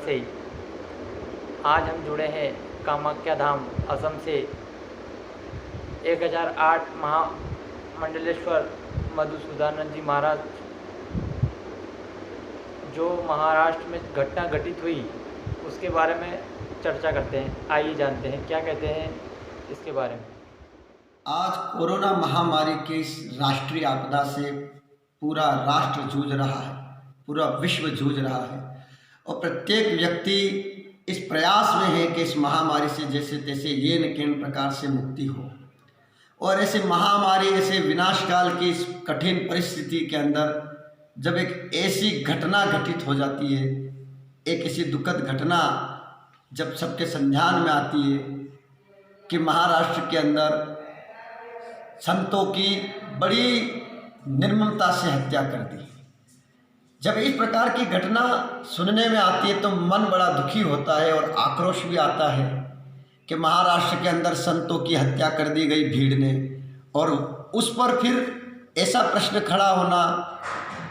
से। आज हम जुड़े हैं कामाख्या धाम असम से। 1008 महामंडलेश्वर मधुसूदनानंद जी महाराज जो महाराष्ट्र में घटना घटित हुई उसके बारे में चर्चा करते हैं। आइए जानते हैं क्या कहते हैं इसके बारे में। आज कोरोना महामारी की इस राष्ट्रीय आपदा से पूरा राष्ट्र जूझ रहा है, पूरा विश्व जूझ रहा है और प्रत्येक व्यक्ति इस प्रयास में है कि इस महामारी से जैसे तैसे ये न किन प्रकार से मुक्ति हो। और ऐसे महामारी, ऐसे विनाशकाल की इस कठिन परिस्थिति के अंदर जब एक ऐसी घटना घटित हो जाती है, एक ऐसी दुखद घटना जब सबके संज्ञान में आती है कि महाराष्ट्र के अंदर संतों की बड़ी निर्ममता से हत्या कर दी। जब इस प्रकार की घटना सुनने में आती है तो मन बड़ा दुखी होता है और आक्रोश भी आता है कि महाराष्ट्र के अंदर संतों की हत्या कर दी गई भीड़ ने। और उस पर फिर ऐसा प्रश्न खड़ा होना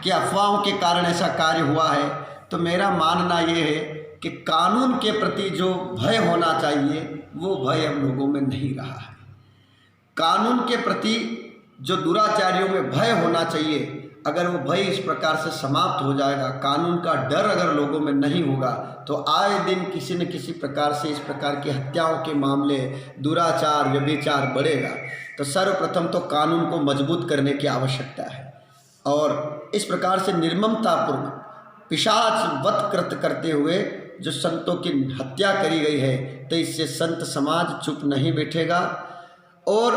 कि अफवाहों के कारण ऐसा कार्य हुआ है, तो मेरा मानना ये है कि कानून के प्रति जो भय होना चाहिए वो भय हम लोगों में नहीं रहा है। कानून के प्रति जो दुराचारियों में भय होना चाहिए, अगर वो भय इस प्रकार से समाप्त हो जाएगा, कानून का डर अगर लोगों में नहीं होगा, तो आए दिन किसी न किसी प्रकार से इस प्रकार की हत्याओं के मामले, दुराचार, व्यभिचार बढ़ेगा। तो सर्वप्रथम तो कानून को मजबूत करने की आवश्यकता है और इस प्रकार से निर्ममतापूर्वक पिशाच वध कृत्य करते हुए जो संतों की हत्या करी गई है, तो इससे संत समाज चुप नहीं बैठेगा। और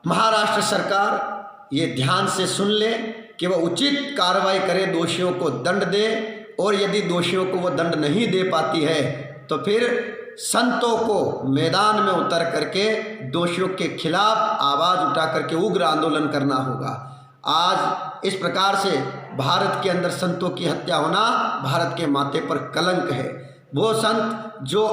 महाराष्ट्र सरकार ये ध्यान से सुन ले कि वह उचित कार्रवाई करे, दोषियों को दंड दे, और यदि दोषियों को वो दंड नहीं दे पाती है तो फिर संतों को मैदान में उतर करके दोषियों के खिलाफ आवाज़ उठा करके उग्र आंदोलन करना होगा। आज इस प्रकार से भारत के अंदर संतों की हत्या होना भारत के माथे पर कलंक है। वो संत जो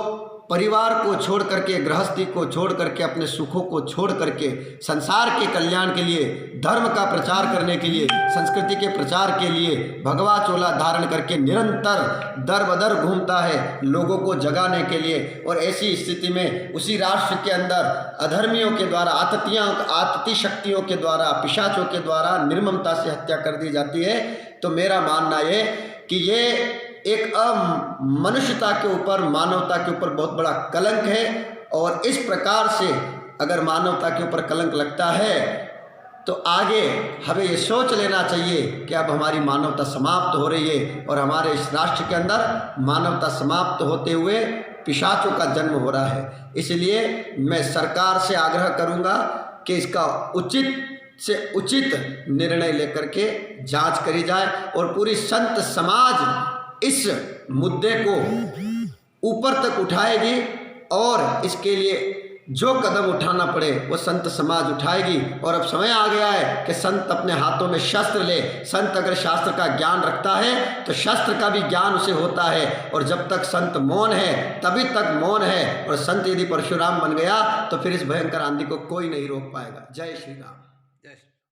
परिवार को छोड़ करके, गृहस्थी को छोड़ करके, अपने सुखों को छोड़ करके संसार के कल्याण के लिए, धर्म का प्रचार करने के लिए, संस्कृति के प्रचार के लिए भगवा चोला धारण करके निरंतर दर बदर घूमता है लोगों को जगाने के लिए। और ऐसी स्थिति में उसी राष्ट्र के अंदर अधर्मियों के द्वारा, आतती शक्तियों के द्वारा, पिशाचों के द्वारा निर्ममता से हत्या कर दी जाती है। तो मेरा मानना ये कि ये एक मनुष्यता के ऊपर, मानवता के ऊपर बहुत बड़ा कलंक है। और इस प्रकार से अगर मानवता के ऊपर कलंक लगता है तो आगे हमें ये सोच लेना चाहिए कि अब हमारी मानवता समाप्त हो रही है और हमारे इस राष्ट्र के अंदर मानवता समाप्त होते हुए पिशाचों का जन्म हो रहा है। इसलिए मैं सरकार से आग्रह करूँगा कि इसका उचित से उचित निर्णय लेकर के जांच करी जाए और पूरी संत समाज इस मुद्दे को ऊपर तक उठाएगी और इसके लिए जो कदम उठाना पड़े वो संत समाज उठाएगी। और अब समय आ गया है कि संत अपने हाथों में शस्त्र ले। संत अगर शास्त्र का ज्ञान रखता है तो शास्त्र का भी ज्ञान उसे होता है, और जब तक संत मौन है तभी तक मौन है। और संत यदि परशुराम बन गया तो फिर इस भयंकर आंधी को कोई नहीं रोक पाएगा। जय श्री राम।